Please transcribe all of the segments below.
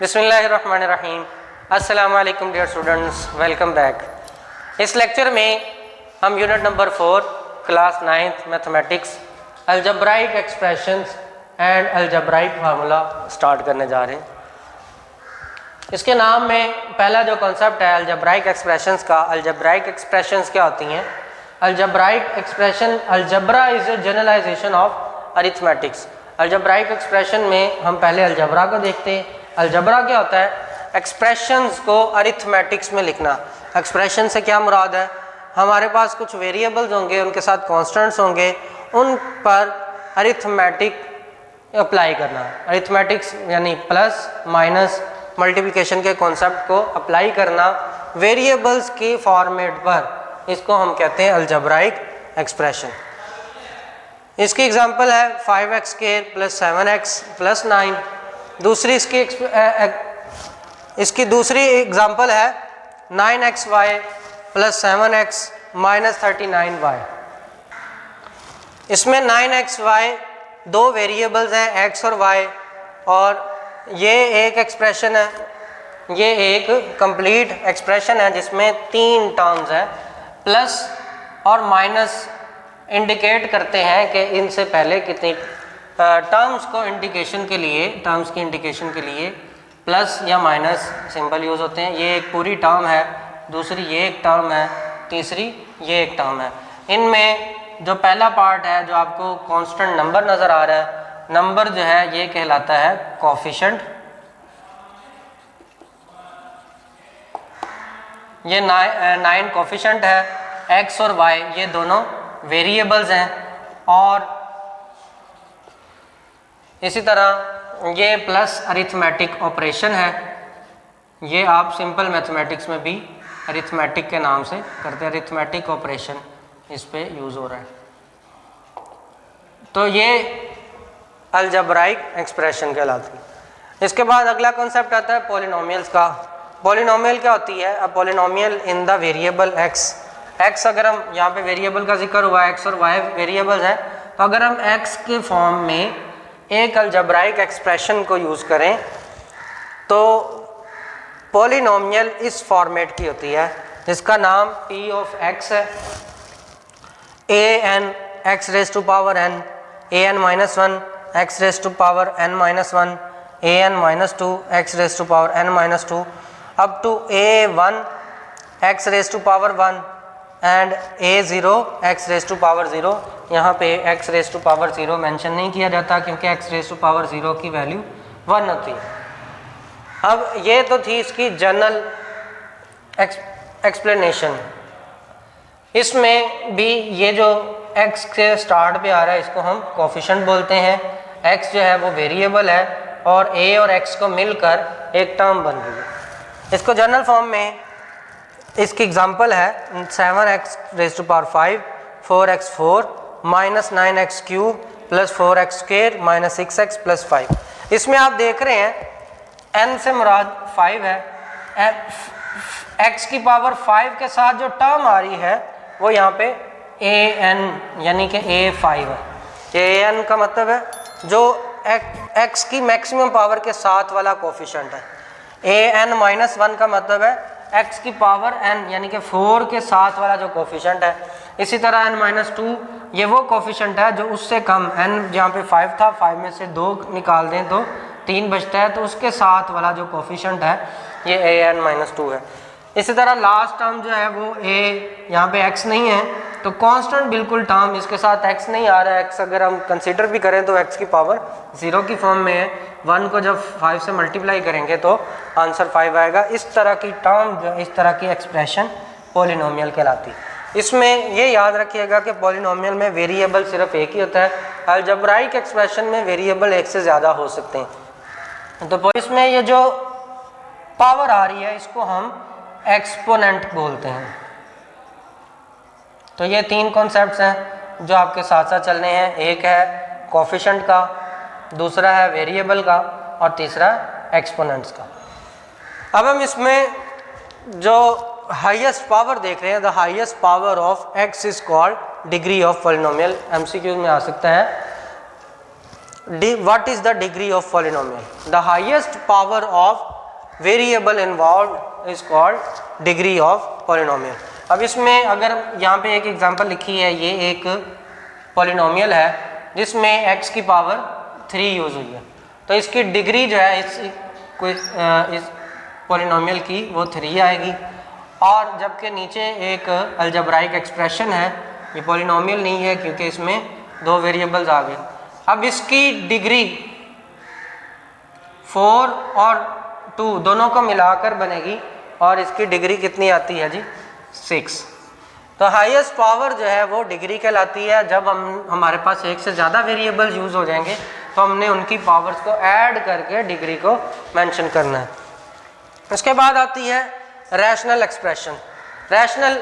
बिस्मिल्लाहिर्रहमानिर्रहीम। अस्सलाम वालेकुम डियर स्टूडेंट्स, वेलकम बैक। इस लेक्चर में हम unit number 4 class 9th mathematics algebraic expressions and algebraic formula start करने जा रहे हैं। इसके नाम में पहला जो कॉन्सेप्ट है अलजब्राइक एक्सप्रेशंस का, अलजब्राइक एक्सप्रेशंस क्या होती हैं? Algebraic expression, algebra is a generalization of arithmetics. Algebraic expression में हम पहले अलजब्रा को देखते हैं। अलजब्रा क्या होता है? एक्सप्रेशंस को अरिथमेटिक्स में लिखना। एक्सप्रेशन से क्या मुराद है? हमारे पास कुछ वेरिएबल्स होंगे, उनके साथ कांस्टेंट्स होंगे, उन पर अरिथमेटिक अप्लाई करना। अरिथमेटिक्स यानी प्लस माइनस मल्टीप्लिकेशन के कॉन्सेप्ट को अप्लाई करना वेरिएबल्स के फॉर्मेट पर, इसको हम कहते हैं अलजब्राइक एक्सप्रेशन। इसकी एग्जांपल है 5x² + 7x + 9। दूसरी इसकी दूसरी एग्जांपल है 9xy + 7x - 39y। इसमें 9xy दो वेरिएबल्स हैं, x और y, और ये एक एक्सप्रेशन है, ये एक कंप्लीट एक्सप्रेशन है जिसमें 3 टर्म्स हैं। प्लस और माइनस इंडिकेट करते हैं कि इनसे पहले कितनी टर्म्स की इंडिकेशन के लिए प्लस या माइनस सिंबल यूज़ होते हैं। ये एक पूरी टर्म है, दूसरी ये एक टर्म है, तीसरी ये एक टर्म है। इनमें जो पहला पार्ट है, जो आपको कांस्टेंट नंबर नज़र आ रहा है, नंबर जो है ये कहलाता है कोफिशिएंट। ये 9 कोफिशिएंट है। x और y ये दोनों वेरिएबल्स हैं, और इसी तरह ये प्लस अरिथमेटिक ऑपरेशन है। ये आप सिंपल मैथमेटिक्स में भी अरिथमेटिक के नाम से करते हैं, अरिथमेटिक ऑपरेशन इस पे यूज़ हो रहा है। तो ये अलजब्राइक एक्सप्रेशन कहलाती है। इसके बाद अगला कॉन्सेप्ट आता है पॉलिनोमियल्स का। पॉलिनोमियल क्या होती है? A polynomial in the variable x। अगर हम यहाँ पे वेरिएबल का जिक्र हुआ, x और y वेरिएबल्स हैं, तो अगर हम x के फॉर्म में एक अलजब्राइक एक्सप्रेशन को यूज़ करें तो पॉलिनोमियल इस फॉर्मेट की होती है, जिसका नाम p ऑफ x है। an x⁻n, an-1 x⁻n-1, an-2 x⁻n-2 up to a1 x⁻1 and a0 x⁻0। यहाँ पे x⁻0 मेंशन नहीं किया जाता क्योंकि x⁻0 की वैल्यू 1 होती है। अब ये तो थी इसकी जनरल एक्सप्लेनेशन। इसमें भी ये जो x के स्टार्ट पे आ रहा है, इसको हम कोफिशिएंट बोलते हैं। x जो है वो वेरिएबल है, और a और x को मिलकर एक टर्म बन रही है। इसको जनरल फॉर्म में इसकी एग्जांपल है 7x⁵ 4x4 - 9x³ + 4x² - 6x + 5। इसमें आप देख रहे हैं n से मुराद 5 है। x की पावर 5 के साथ जो टर्म आ रही है वो यहाँ पे an यानी कि a5 है। an का मतलब है जो x की मैक्सिमम पावर के साथ वाला कोफिशिएंट है। an-1 का मतलब है x की पावर n यानी कि 4 के साथ वाला जो कोफिशिएंट है। इसी तरह n-2 ये वो कोफिशिएंट है जो उससे कम, n जहाँ पे 5 था, 5 में से 2 निकाल दें तो 3 बचता है, तो उसके साथ वाला जो कोफिशिएंट है ये an-2 है। इसी तरह लास्ट टर्म जो है वो a, यहाँ पे x नहीं है, तो कांस्टेंट बिल्कुल टर्म, इसके साथ x नहीं आ रहा है। x अगर हम कंसीडर भी करें तो x की पावर 0 की फॉर्म में है। 1 को जब 5 से मल्टीप्लाई करेंगे तो आंसर 5 आएगा। इस तरह की टर्म, जो इस तरह की एक्सप्रेशन पॉलिनोमियल कहलाती है। इसमें ये याद रखिएगा कि पॉलिनोमियल में वेरिएबल सिर्फ एक ही होता है। अलजब्राइक एक्सप्रेशन में वेरिएबल एक से ज़्यादा हो सकते हैं। तो इसमें ये जो पावर आ रही है इसको हम एक्सपोनेंट बोलते हैं। तो ये 3 कॉन्सेप्ट्स हैं जो आपके साथ साथ चलने हैं। एक है कोफिशिएंट का, दूसरा है वेरिएबल का, और तीसरा एक्सपोनेंट्स का। अब हम इसमें जो हाईएस्ट पावर देख रहे हैं, the highest power of x is called degree of polynomial. MCQ में आ सकता है what is the degree of polynomial? The highest power of variable involved is called degree of polynomial. अब इसमें अगर यहाँ पे एक एग्जांपल लिखी है, ये एक पॉलिनोमियल है जिसमें x की पावर 3 यूज़ हुई है, तो इसकी डिग्री जो है इस पॉलिनोमियल की वो 3 आएगी। और जबकि नीचे एक अलजेब्राइक एक्सप्रेशन है, ये पॉलिनोमियल नहीं है क्योंकि इसमें 2 वेरिएबल्स आ गए। अब इसकी डिग्री 4 और 2 दोनों को मिलाकर बनेगी और इसकी डिग्री कितनी आती है जी? 6। तो हाईएस्ट पावर जो है वो डिग्री कहलाती है। जब हमारे पास एक से ज़्यादा वेरिएबल यूज़ हो जाएंगे तो हमने उनकी पावर्स को ऐड करके डिग्री को मेंशन करना है। उसके बाद आती है रैशनल एक्सप्रेशन। रैशनल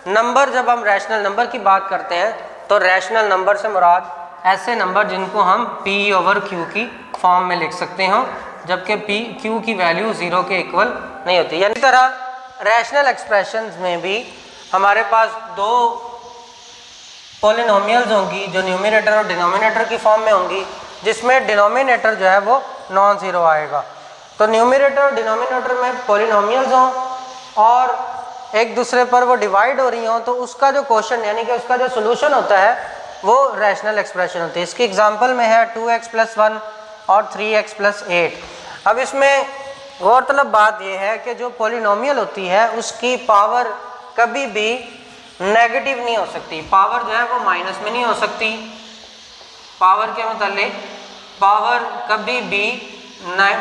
नंबर, जब हम रैशनल नंबर की बात करते हैं तो रैशनल नंबर से मुराद ऐसे नंबर जिनको हम P/Q की फॉर्म में लिख सकते हो, जबकि Q की वैल्यू 0 के इक्वल नहीं होती। यानी तरह रैशनल एक्सप्रेशंस में भी हमारे पास 2 पॉलिनोमियल्स होंगी जो न्यूमरेटर और डिनोमिनेटर की फॉर्म में होंगी, जिसमें डिनोमिनेटर जो है वो नॉन ज़ीरो आएगा। तो न्यूमरेटर और डिनोमिनेटर में पॉलिनोमियल्स हों और एक दूसरे पर वो डिवाइड हो रही हों, तो उसका जो क्वेश्चन यानी कि उसका जो सोल्यूशन होता है वो रैशनल एक्सप्रेशन होती है। इसकी एग्जांपल में है 2x + 1 और 3x + 8। अब इसमें गौरतलब बात यह है कि जो पॉलिनोमियल होती है उसकी पावर कभी भी नेगेटिव नहीं हो सकती। पावर जो है वो माइनस में नहीं हो सकती। पावर के मतलब पावर कभी भी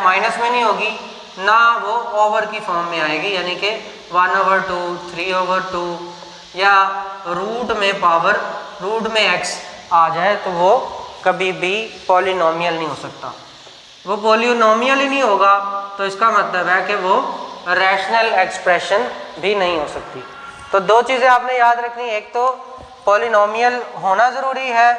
माइनस में नहीं होगी, ना वो ओवर की फॉर्म में आएगी, यानी कि 1/2, 3/2 या रूट में पावर रूट में x आ जाए तो वो कभी भी पॉलिनोमियल नहीं हो सकता। वो पॉलिनोमियल ही नहीं होगा तो इसका मतलब है कि वो रैशनल एक्सप्रेशन भी नहीं हो सकती। तो 2 चीज़ें आपने याद रखनी, एक तो पॉलिनोमियल होना ज़रूरी है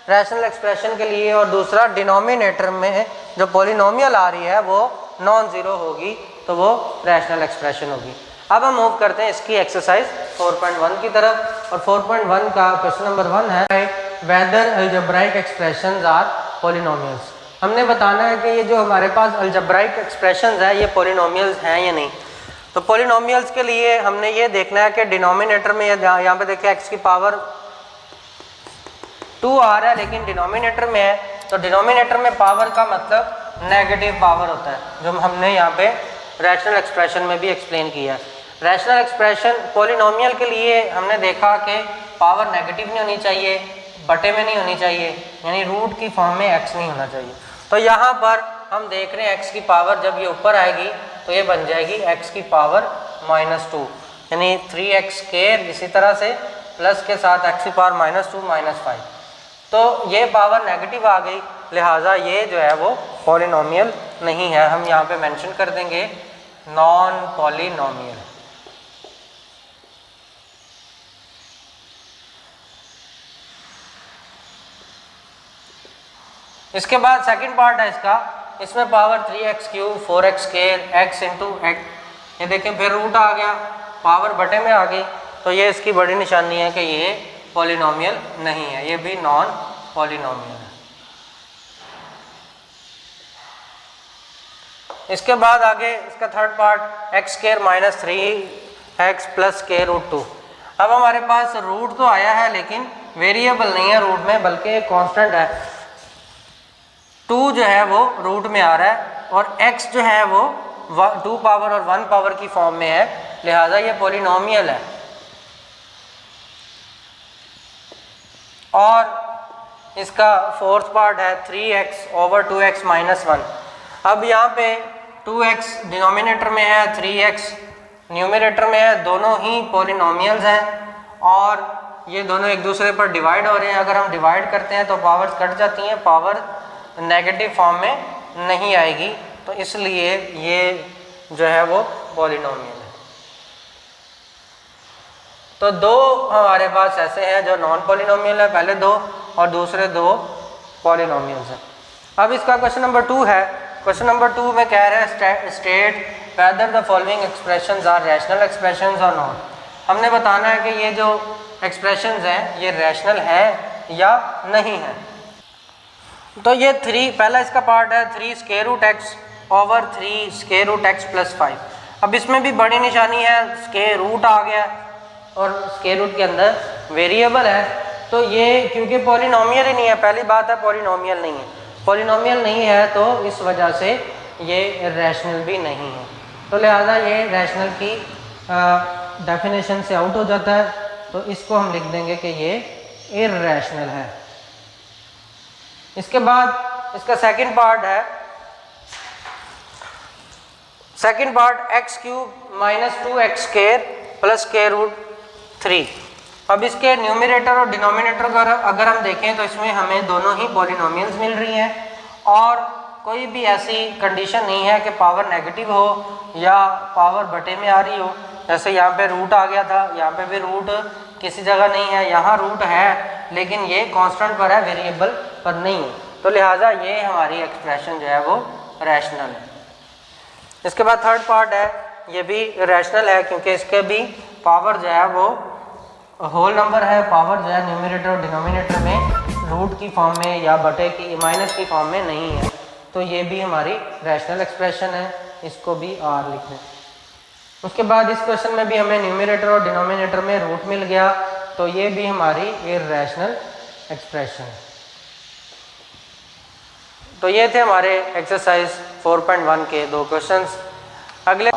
रैशनल एक्सप्रेशन के लिए, और दूसरा डिनोमिनेटर में जो पॉलिनोमियल आ रही है वो नॉन ज़ीरो होगी तो वो रैशनल एक्सप्रेशन होगी। अब हम मूव करते हैं इसकी एक्सरसाइज 4.1 की तरफ, और 4.1 का क्वेश्चन नंबर 1 है whether algebraic expressions are polynomials. हमने बताना है कि ये जो हमारे पास अलजेब्राइक एक्सप्रेशंस है ये पॉलिनोमियल्स हैं या नहीं। तो पॉलिनोमियल्स के लिए हमने ये देखना है कि डिनोमिनेटर में यहाँ पे देखिए x की पावर 2 आ रहा है लेकिन डिनोमिनेटर में है, तो डिनोमिनेटर में पावर का मतलब नेगेटिव पावर होता है, जो हमने यहाँ पे रैशनल एक्सप्रेशन में भी एक्सप्लेन किया है। रैशनल एक्सप्रेशन पॉलिनोमियल के लिए हमने देखा कि पावर नेगेटिव नहीं होनी चाहिए, बटे में नहीं होनी चाहिए, यानी रूट की फॉर्म में x नहीं होना चाहिए। तो यहाँ पर हम देख रहे हैं x की पावर जब ये ऊपर आएगी तो ये बन जाएगी x की पावर -2, यानी 3x², इसी तरह से प्लस के साथ x की पावर -2 -5। तो ये पावर नेगेटिव आ गई, लिहाजा ये जो है वो पॉलिनोमियल नहीं है। हम यहाँ पे मेंशन कर देंगे नॉन पॉलिनोमियल। इसके बाद सेकंड पार्ट है इसका, इसमें power 3x³ 4x², x × x, ये देखें फिर रूट आ गया, पावर बटे में आ गई, तो ये इसकी बड़ी निशानी है कि ये पॉलिनोमियल नहीं है, ये भी नॉन पॉलिनोमियल है। इसके बाद आगे इसका third part x² - 3x + k√2। अब हमारे पास रूट तो आया है लेकिन वेरिएबल नहीं है रूट में, बल्कि एक कांस्टेंट है। 2 जो है वो रूट में आ रहा है और x जो है वो 2 पावर और 1 पावर की फॉर्म में है, लिहाजा ये पॉलिनोमियल है। और इसका फोर्थ पार्ट है 3x/2x - 1। अब यहाँ पे 2x डिनोमिनेटर में है, 3x न्यूमरेटर में है, दोनों ही पॉलिनोमियल्स हैं और ये दोनों एक दूसरे पर डिवाइड हो रहे हैं। अगर हम डिवाइड करते हैं तो पावर्स कट जाती हैं, पावर नेगेटिव फॉर्म में नहीं आएगी, तो इसलिए ये जो है वो पॉलिनोमियल है। तो 2 हमारे पास ऐसे हैं जो नॉन पॉलिनोमियल है, पहले 2 और दूसरे 2 पॉलिनोमियल्स हैं। अब इसका क्वेश्चन नंबर 2 है। क्वेश्चन नंबर 2 में कह रहा है state whether the following expressions are rational expressions और नॉट। हमने बताना है कि ये जो एक्सप्रेशंस हैं ये रैशनल हैं या नहीं है। तो ये 3 पहला इसका पार्ट है 3 square root x over 3 square root x plus 5। अब इसमें भी बड़ी निशानी है, स्क्वायर रूट आ गया और स्क्वायर रूट के अंदर वेरिएबल है, तो ये क्योंकि पॉलिनोमियल ही नहीं है, पहली बात है पॉलिनोमियल नहीं है, पॉलिनोमियल नहीं है तो इस वजह से ये रैशनल भी नहीं है, तो लिहाजा ये रैशनल की डेफिनेशन से आउट हो जाता है, तो इसको हम लिख देंगे कि ये इर्रेशनल है। इसके बाद इसका सेकंड पार्ट है, second part x cube minus 2x square plus square root 3। अब इसके न्यूमरेटर और डिनोमिनेटर को अगर हम देखें तो इसमें हमें दोनों ही पॉलिनोमियल्स मिल रही हैं और कोई भी ऐसी कंडीशन नहीं है कि पावर नेगेटिव हो या पावर बटे में आ रही हो। जैसे यहाँ पे रूट आ गया था, यहाँ पे भी रूट किसी जगह नहीं है, यहाँ रूट है लेकिन ये कांस्टेंट पर है, वेरिएबल पर नहीं है, तो लिहाजा ये हमारी एक्सप्रेशन जो है वो रैशनल है। इसके बाद थर्ड पार्ट है, ये भी रैशनल है क्योंकि इसके भी पावर जो है वो होल नंबर है, पावर जो है न्यूमरेटर और डिनोमिनेटर में रूट की फॉर्म में या बटे की माइनस की फॉर्म में नहीं है, तो ये भी हमारी रैशनल एक्सप्रेशन है, इसको भी आर लिख लें। उसके बाद इस क्वेश्चन में भी हमें न्यूमरेटर और डिनोमिनेटर में रूट मिल गया, तो ये भी हमारी इर्रेशनल एक्सप्रेशन है। तो ये थे हमारे एक्सरसाइज 4.1 के 2 क्वेश्चंस। अगले